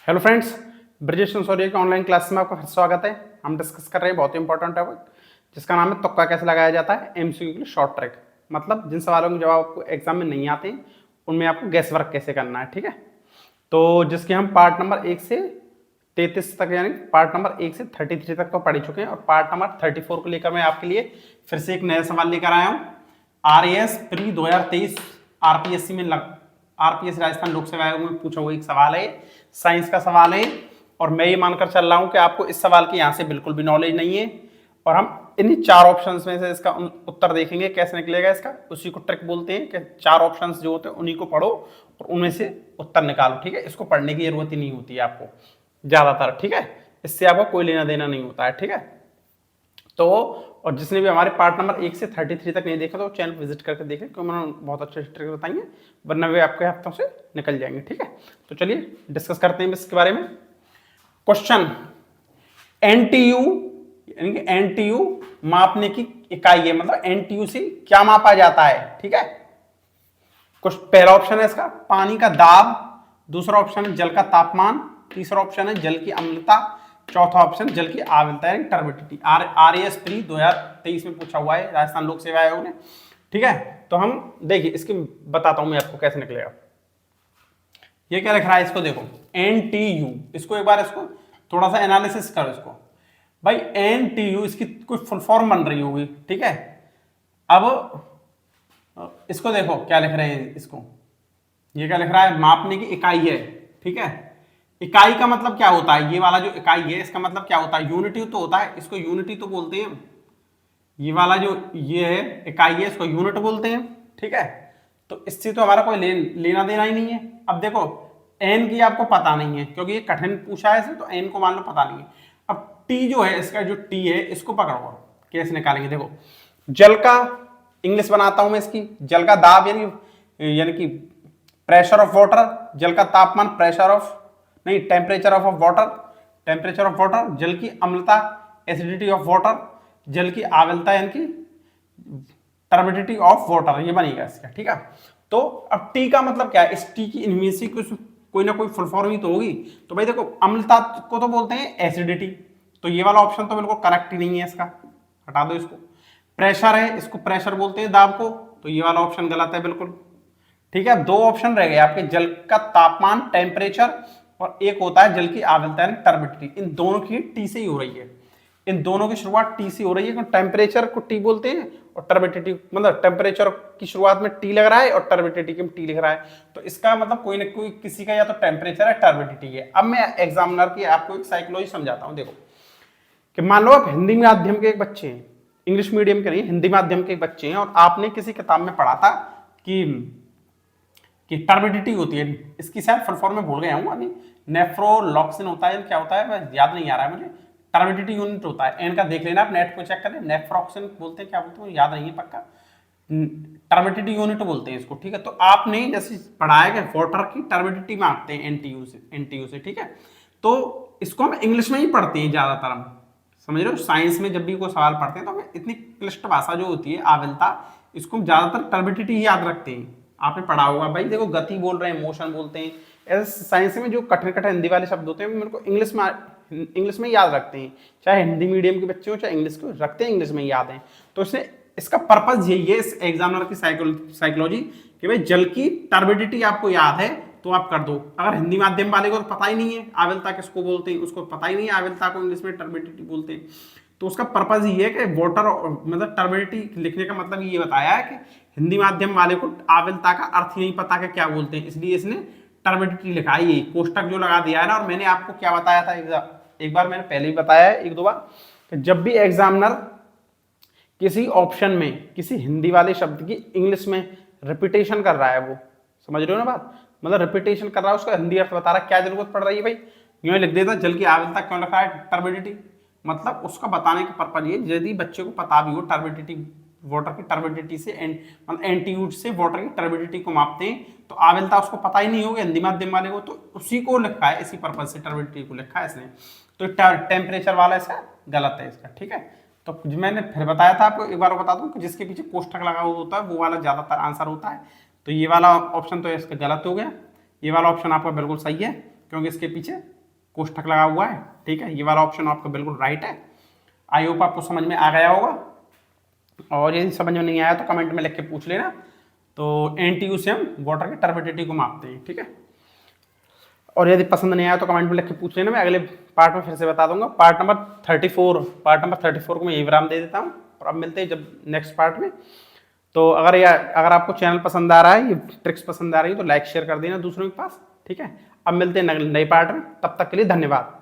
Hello friends, Brajesh सौर्य के online class में आपका फिर स्वागत है। हम डिस्कस कर रहे हैं बहुत ही इंपॉर्टेंट टॉपिक जिसका नाम है तुक्का कैसे लगाया जाता है एमसीक्यू के लिए शॉर्ट ट्रैक। मतलब जिन सवालों के जवाब आपको एग्जाम में नहीं आते हैं उनमें आपको गैस वर्क कैसे करना है, ठीक है। तो जिसके हम पार्ट नंबर 1 से 33 तक यानी पार्ट नंबर 1 से 33 तक तो पढ़ ही चुके हैं और पार्ट नंबर 34 को लेकर मैं आपके लिए फिर से एक नया सवाल लेकर आया हूँ। RAS प्री 2023 आरपीएससी में आरपीएस राजस्थान लोक सेवा आयोग में पूछा हुआ एक सवाल है, साइंस का सवाल है। और मैं ये मानकर चल रहा हूं कि आपको इस सवाल की यहां से बिल्कुल भी नॉलेज नहीं है और हम इन्हीं चार ऑप्शंस में से इसका उत्तर देखेंगे कैसे निकलेगा इसका। उसी को ट्रिक बोलते हैं कि चार ऑप्शंस जो होते हैं उन्हीं को पढ़ो और उनमें से उत्तर निकालो, ठीक है। इसको पढ़ने की जरूरत ही नहीं होती है आपको ज्यादातर, ठीक है। इससे आपको कोई लेना देना नहीं होता है, ठीक है। तो और जिसने भी हमारे पार्ट नंबर 1 से 33 तक नहीं देखा तो चैनल विजिट करके देखें क्योंकि मैंने बहुत अच्छे ट्रिक बताई हैं, वरना वे आपके हाथों से निकल जाएंगे, ठीक है। तो चलिए डिस्कस करते हैं इसके बारे में। क्वेश्चन, एनटीयू यानी कि एनटीयू मापने की इकाई है, मतलब एनटीयू से क्या मापा जाता है, ठीक है। कुछ पहला ऑप्शन है इसका पानी का दाब, दूसरा ऑप्शन है जल का तापमान, तीसरा ऑप्शन है जल की अम्लता, चौथा ऑप्शन जल की आर्द्रता यानी टर्बिडिटी। RAS प्री 2023 में पूछा हुआ है राजस्थान लोक सेवा आयोग ने, ठीक है। तो हम देखिए इसकी बताता हूं मैं आपको कैसे निकलेगा। ये क्या लिख रहा है इसको देखो, NTU। इसको एक बार इसको थोड़ा सा एनालिसिस करो इसको भाई। NTU इसकी कोई फुल फॉर्म बन रही होगी, ठीक है। अब इसको देखो क्या लिख रहे हैं इसको, ये क्या लिख रहा है मापने की इकाई है, ठीक है। इकाई का मतलब क्या होता है, ये वाला जो इकाई है इसका मतलब क्या होता है, यूनिटी तो होता है, इसको यूनिटी तो बोलते हैं। ये वाला जो ये है इकाई है इसको यूनिट बोलते हैं, ठीक है। तो इससे तो हमारा कोई लेना देना ही नहीं है। अब देखो एन की आपको पता नहीं है क्योंकि ये कठिन पूछा है, तो एन को मान लो पता नहीं है। अब टी जो है इसका जो टी है इसको पकड़ो, कैसे निकालेंगे देखो। जल का इंग्लिश बनाता हूं मैं इसकी, जल का दाब यानी कि प्रेशर ऑफ वाटर, जल का तापमान प्रेशर ऑफ नहीं temperature of water, temperature of water, जल की अम्लता एसिडिटी ऑफ वाटर, जल की आर्द्रता यानी कि टर्बिडिटी ऑफ वाटर, ये बनेगा इसका, ठीक है। तो अब टी का मतलब क्या है, इस टी की इनमें से कोई ना कोई फुल फॉर्म ही तो होगी। तो भाई देखो अम्लता को तो बोलते हैं एसिडिटी, तो ये वाला ऑप्शन तो बिल्कुल करेक्ट ही नहीं है, इसका हटा दो इसको। प्रेशर है, इसको प्रेशर बोलते हैं दाब को, तो ये वाला ऑप्शन गलत है बिल्कुल, ठीक है। दो ऑप्शन रह गए आपके, जल का तापमान टेम्परेचर और एक होता है जल की आर्द्रता यानी टर्बिडिटी। इन दोनों की टी से ही हो रही है, इन दोनों की शुरुआत टी से हो रही है क्योंकि टेम्परेचर को टी बोलते हैं और टर्बिडिटी मतलब टेम्परेचर की शुरुआत में टी लग रहा है और टर्बिडिटी में टी लिख रहा है। तो इसका मतलब कोई ना कोई किसी का या तो टेम्परेचर है टर्बिडिटी है। अब मैं एग्जामिनर की आपको एक साइकोलॉजी समझाता हूं। देखो कि मान लो आप हिंदी माध्यम के एक बच्चे हैं, इंग्लिश मीडियम के नहीं हिंदी माध्यम के एक बच्चे हैं, और आपने किसी किताब में पढ़ा था कि टर्बिडिटी होती है, इसकी शायद फुल फॉर्म में भूल गया हूं अभी, नेफ्रोलॉक्सिन होता है क्या होता है याद नहीं आ रहा है मुझे, टर्बिडिटी यूनिट होता है। एन का देख लेना आप, नेट को चेक करें, नेफ्रोक्सिन बोलते हैं क्या बोलते हैं याद नहीं है पक्का, टर्बिडिटी यूनिट बोलते हैं इसको, ठीक है। तो आपने जैसे पढ़ाया कि वाटर की टर्बिडिटी मापते हैं एनटीयू से, ठीक है। तो इसको हम इंग्लिश में ही पढ़ते हैं ज्यादातर, हम समझ रहे हो। साइंस में जब भी कोई सवाल पढ़ते हैं तो हमें इतनी क्लिष्ट भाषा जो होती है आर्द्रता, इसको हम ज्यादातर टर्बिडिटी ही याद रखते हैं। आपने पढ़ा होगा भाई, देखो गति बोल रहे हैं, मोशन बोलते हैं, ऐसे साइंस में जो कठिन कठिन हिंदी वाले शब्द होते हैं मेरे को इंग्लिश में याद रखते हैं, चाहे हिंदी मीडियम के बच्चे हो चाहे इंग्लिश को रखते हैं, इंग्लिश में याद है। तो इसका पर्पज यही है इस एग्जामिनर की साइकोलॉजी कि भाई जल की टर्बिडिटी आपको याद है तो आप कर दो। अगर हिंदी माध्यम वाले को तो पता ही नहीं है आर्द्रता किसको बोलते हैं, उसको पता ही नहीं है आर्द्रता को इंग्लिश में टर्बिडिटी बोलते हैं, तो उसका पर्पज ये है कि वाटर मतलब टर्बिडिटी लिखने का मतलब ये बताया है कि हिंदी माध्यम वाले को आर्द्रता का अर्थ ही नहीं पता कि क्या बोलते हैं, इसलिए इसने टर्बिडिटी लिखा है, ये कोष्टक जो लगा दिया है ना। और मैंने आपको क्या बताया था एक बार मैंने पहले ही बताया है एक दो बार कि जब भी एग्जामिनर किसी ऑप्शन में किसी हिंदी वाले शब्द की इंग्लिश में रिपीटेशन कर रहा है, वो समझ रहे हो ना बात, मतलब रिपीटेशन कर रहा है, उसका हिंदी अर्थ बता रहा है, क्या जरूरत पड़ रही है भाई, यूं लिख देता जल की आर्द्रता क्यों लिखा है टर्बिडिटी, मतलब उसका बताने का पर्पज ये यदि बच्चे को पता भी हो टर्बिडिटी वाटर की टर्बिडिटी से मतलब एनटीयू से वाटर की टर्बिडिटी को मापते हैं, तो आर्द्रता उसको पता ही नहीं होगा हिंदी माध्यम वाले को, तो उसी को लिखा है, इसी पर्पज से टर्बिडिटी को लिखा है इसने। तो टेम्परेचर वाला इसका गलत है इसका, ठीक है। तो मैंने फिर बताया था आपको, एक बार बता दूं कि जिसके पीछे कोष्टक लगा हुआ होता है वो वाला ज्यादातर आंसर होता है। तो ये वाला ऑप्शन तो इसका गलत हो गया, ये वाला ऑप्शन आपका बिल्कुल सही है क्योंकि इसके पीछे कोष्ठक लगा हुआ है, ठीक है। ये वाला ऑप्शन आपका बिल्कुल राइट है। आई होप आपको समझ में आ गया होगा, और यदि समझ में नहीं आया तो कमेंट में लिख के पूछ लेना। तो NTU से हम वाटर की टर्बिडिटी को मापते हैं, ठीक है। और यदि पसंद नहीं आया तो कमेंट में लिख के पूछ लेना, मैं अगले पार्ट में फिर से बता दूंगा। पार्ट नंबर 34 को मैं यही विराम दे देता हूँ, और अब मिलते हैं जब नेक्स्ट पार्ट में। तो अगर आपको चैनल पसंद आ रहा है, ये ट्रिक्स पसंद आ रही है, तो लाइक शेयर कर देना दूसरों के पास, ठीक है। अब मिलते हैं नए पार्ट में, तब तक के लिए धन्यवाद।